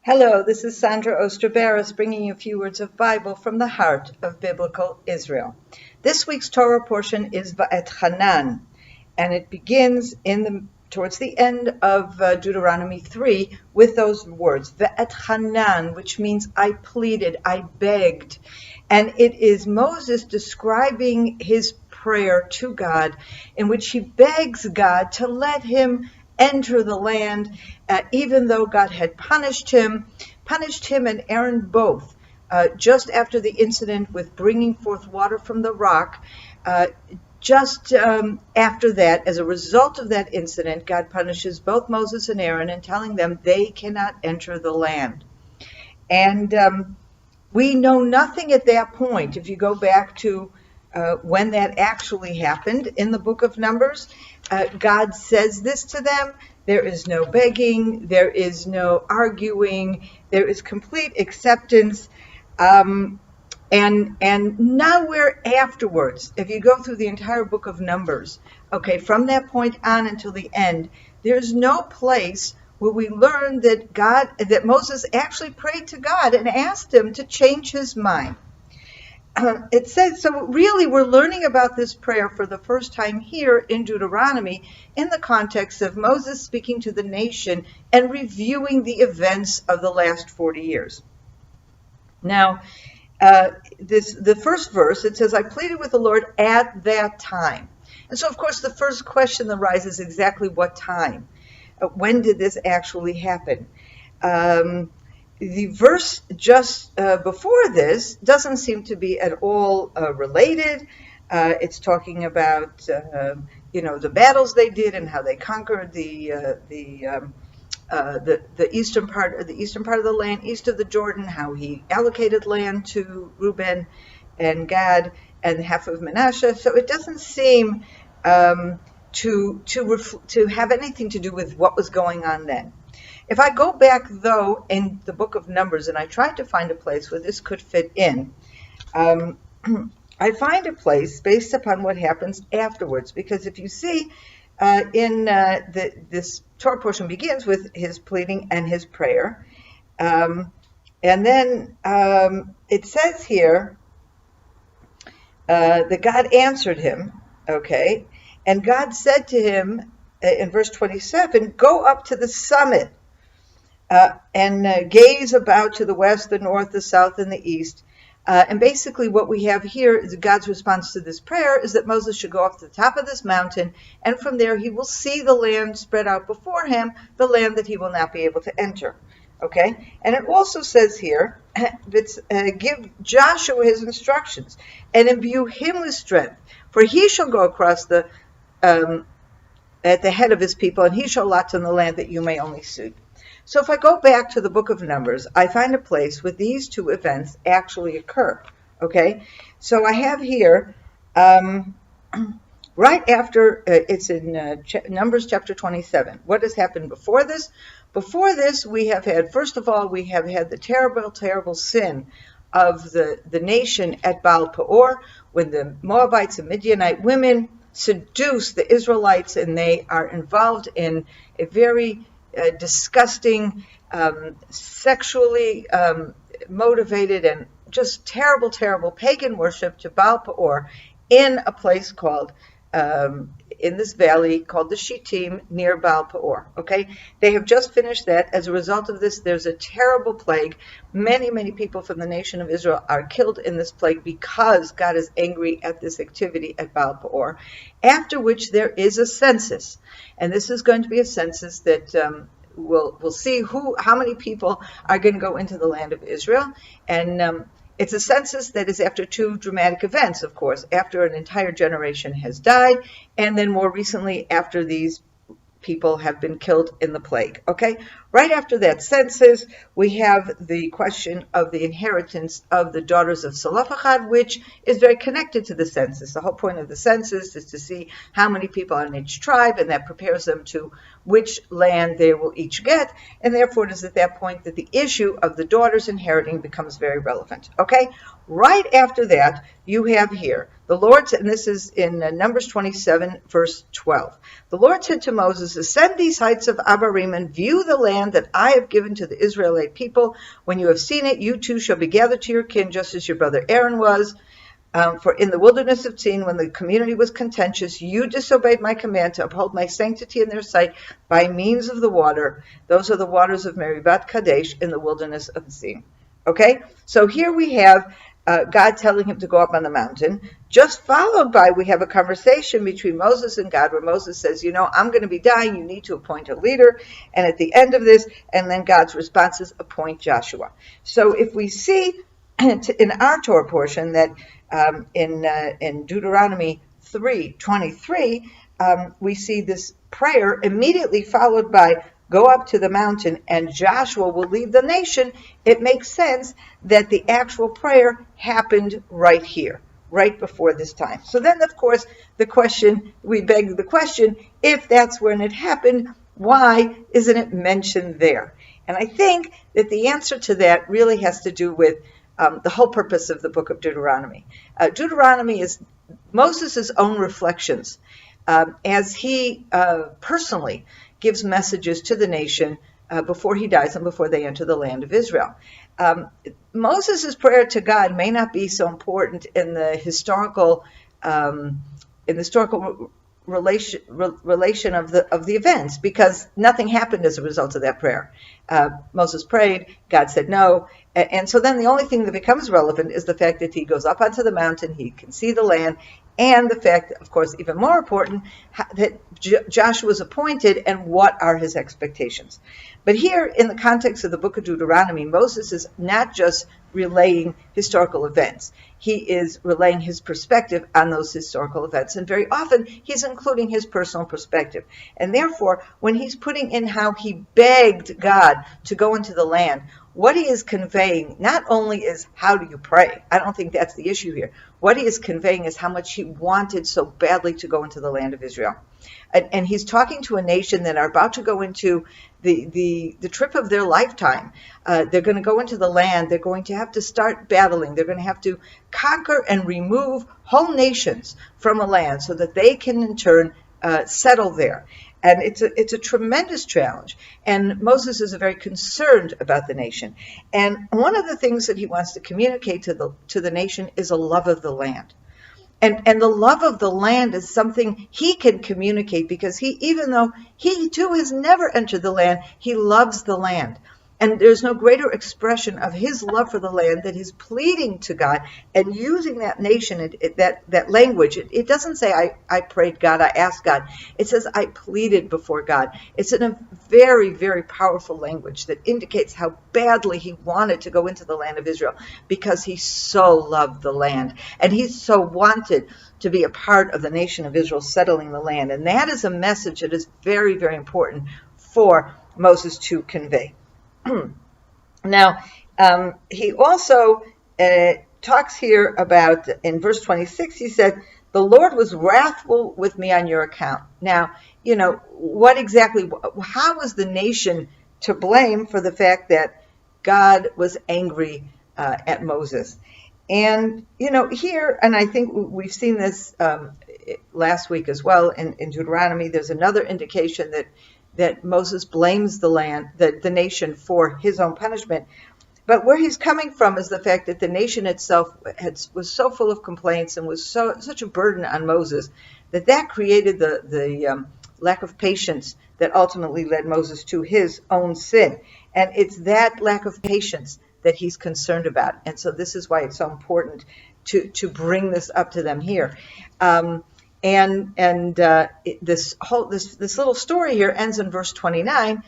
Hello, this is Sondra Oster, Baras, bringing you a few words of Bible from the heart of Biblical Israel. This week's Torah portion is Vaetchanan, and it begins towards the end of Deuteronomy 3 with those words, Vaetchanan, which means I pleaded, I begged. And it is Moses describing his prayer to God, in which he begs God to let him enter the land, even though God had punished him and Aaron both, just after the incident with bringing forth water from the rock. Just after that, as a result of that incident, God punishes both Moses and Aaron and telling them they cannot enter the land. And we know nothing at that point. If you go back to when that actually happened in the book of Numbers, God says this to them. There is no begging, there is no arguing, there is complete acceptance, and nowhere afterwards, if you go through the entire book of Numbers, okay, from that point on until the end, there's no place where we learn that Moses actually prayed to God and asked him to change his mind. It says, so really we're learning about this prayer for the first time here in Deuteronomy in the context of Moses speaking to the nation and reviewing the events of the last 40 years. Now, the first verse, it says, I pleaded with the Lord at that time. And so, of course, the first question that arises is exactly what time? When did this actually happen? The verse just before this doesn't seem to be at all related. It's talking about the battles they did and how they conquered the eastern part of the land east of the Jordan, how he allocated land to Reuben and Gad and half of Manasseh. So it doesn't seem to have anything to do with what was going on then. If I go back, though, in the book of Numbers, and I tried to find a place where this could fit in, I find a place based upon what happens afterwards. Because if you see, this Torah portion begins with his pleading and his prayer. And then it says here that God answered him, okay? And God said to him in verse 27, go up to the summit. And gaze about to the west, the north, the south, and the east. And basically what we have here is God's response to this prayer is that Moses should go up to the top of this mountain, and from there he will see the land spread out before him, the land that he will not be able to enter. Okay? And it also says here, give Joshua his instructions, and imbue him with strength, for he shall go across at the head of his people, and he shall lot in the land that you may only see. So if I go back to the book of Numbers, I find a place where these two events actually occur, okay? So I have here, right after, it's in Numbers chapter 27. What has happened before this? Before this, we have had, first of all, we have had the terrible, terrible sin of the nation at Baal Peor, when the Moabites and Midianite women seduce the Israelites, and they are involved in a very disgusting, sexually motivated and just terrible, terrible pagan worship to Baal Peor in a place called, in this valley called the Shittim near Baal Peor. Okay, they have just finished that. As a result of this, there's a terrible plague. Many, many people from the nation of Israel are killed in this plague because God is angry at this activity at Baal Peor. After which there is a census, and this is going to be a census that we'll see how many people are going to go into the land of Israel, and it's a census that is after two dramatic events, of course, after an entire generation has died, and then more recently after these people have been killed in the plague. Okay, right after that census, we have the question of the inheritance of the daughters of Zelophehad, which is very connected to the census. The whole point of the census is to see how many people are in each tribe, and that prepares them to which land they will each get, and therefore it is at that point that the issue of the daughters inheriting becomes very relevant. Okay? Right after that, you have here, the Lord said, and this is in Numbers 27, verse 12. The Lord said to Moses, ascend these heights of Abarim and view the land that I have given to the Israelite people. When you have seen it, you too shall be gathered to your kin, just as your brother Aaron was. For in the wilderness of Sin, when the community was contentious, you disobeyed my command to uphold my sanctity in their sight by means of the water. Those are the waters of Meribah Kadesh in the wilderness of Sin. Okay? So here we have God telling him to go up on the mountain. Just followed by, we have a conversation between Moses and God where Moses says, I'm going to be dying. You need to appoint a leader. And at the end of this, and then God's response is appoint Joshua. So if we see in our Torah portion that in Deuteronomy 3:23, we see this prayer immediately followed by go up to the mountain and Joshua will lead the nation. It makes sense that the actual prayer happened right here, right before this time. So then, of course, we beg the question, if that's when it happened, why isn't it mentioned there? And I think that the answer to that really has to do with the whole purpose of the book of Deuteronomy. Deuteronomy is Moses' own reflections as he personally gives messages to the nation before he dies and before they enter the land of Israel. Moses' prayer to God may not be so important in the historical relation of the events, because nothing happened as a result of that prayer. Moses prayed, God said no, and so then the only thing that becomes relevant is the fact that he goes up onto the mountain, he can see the land, and the fact, of course, even more important, that Joshua is appointed and what are his expectations. But here, in the context of the book of Deuteronomy, Moses is not just relaying historical events. He is relaying his perspective on those historical events, and very often he's including his personal perspective. And therefore, when he's putting in how he begged God to go into the land, what he is conveying not only is how do you pray, I don't think that's the issue here. What he is conveying is how much he wanted so badly to go into the land of Israel. And he's talking to a nation that are about to go into the trip of their lifetime. They're going to go into the land. They're going to have to start battling. They're going to have to conquer and remove whole nations from a land so that they can in turn settle there. And it's a tremendous challenge. And Moses is very concerned about the nation. And one of the things that he wants to communicate to the nation is a love of the land. And the love of the land is something he can communicate because even though he too has never entered the land, he loves the land. And there's no greater expression of his love for the land that he's pleading to God and using that nation, that language. It doesn't say, I prayed God, I asked God. It says, I pleaded before God. It's in a very, very powerful language that indicates how badly he wanted to go into the land of Israel because he so loved the land. And he so wanted to be a part of the nation of Israel settling the land. And that is a message that is very, very important for Moses to convey. Now, he also talks here about, in verse 26, he said, the Lord was wrathful with me on your account. Now, what exactly, how was the nation to blame for the fact that God was angry at Moses? And, here, and I think we've seen this last week as well in Deuteronomy, there's another indication that Moses blames the nation for his own punishment. But where he's coming from is the fact that the nation itself was so full of complaints and was such a burden on Moses that created the lack of patience that ultimately led Moses to his own sin. And it's that lack of patience that he's concerned about. And so this is why it's so important to bring this up to them here. This little story here ends in verse 29.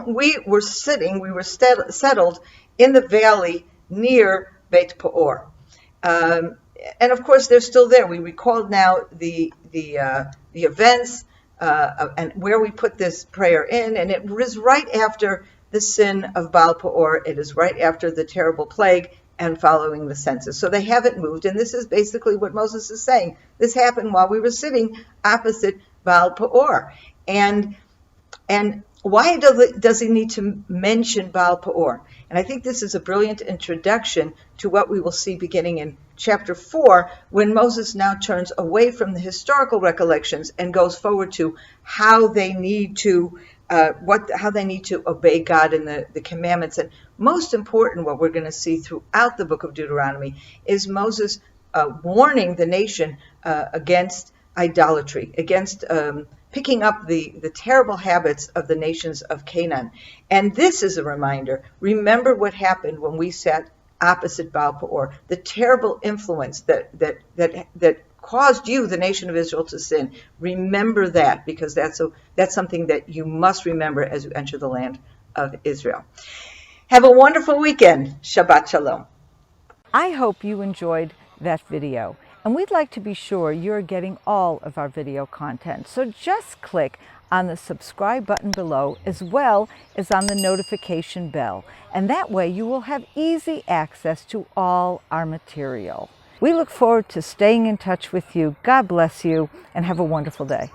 We were settled in the valley near Beit Peor. And of course, they're still there. We recalled now the events and where we put this prayer in, and it was right after the sin of Baal Peor. It is right after the terrible plague and following the census. So they haven't moved, and this is basically what Moses is saying. This happened while we were sitting opposite Baal Peor. And And why does he need to mention Baal Peor? And I think this is a brilliant introduction to what we will see beginning in chapter 4, when Moses now turns away from the historical recollections and goes forward to how they need to obey God and the commandments. And most important, what we're going to see throughout the book of Deuteronomy is Moses warning the nation against idolatry, against picking up the terrible habits of the nations of Canaan. And this is a reminder. Remember what happened when we sat opposite Baal Peor, the terrible influence that caused you, the nation of Israel, to sin. Remember that, because that's something that you must remember as you enter the land of Israel. Have a wonderful weekend. Shabbat Shalom. I hope you enjoyed that video, and we'd like to be sure you're getting all of our video content. So just click on the subscribe button below, as well as on the notification bell, and that way you will have easy access to all our material. We look forward to staying in touch with you. God bless you, and have a wonderful day.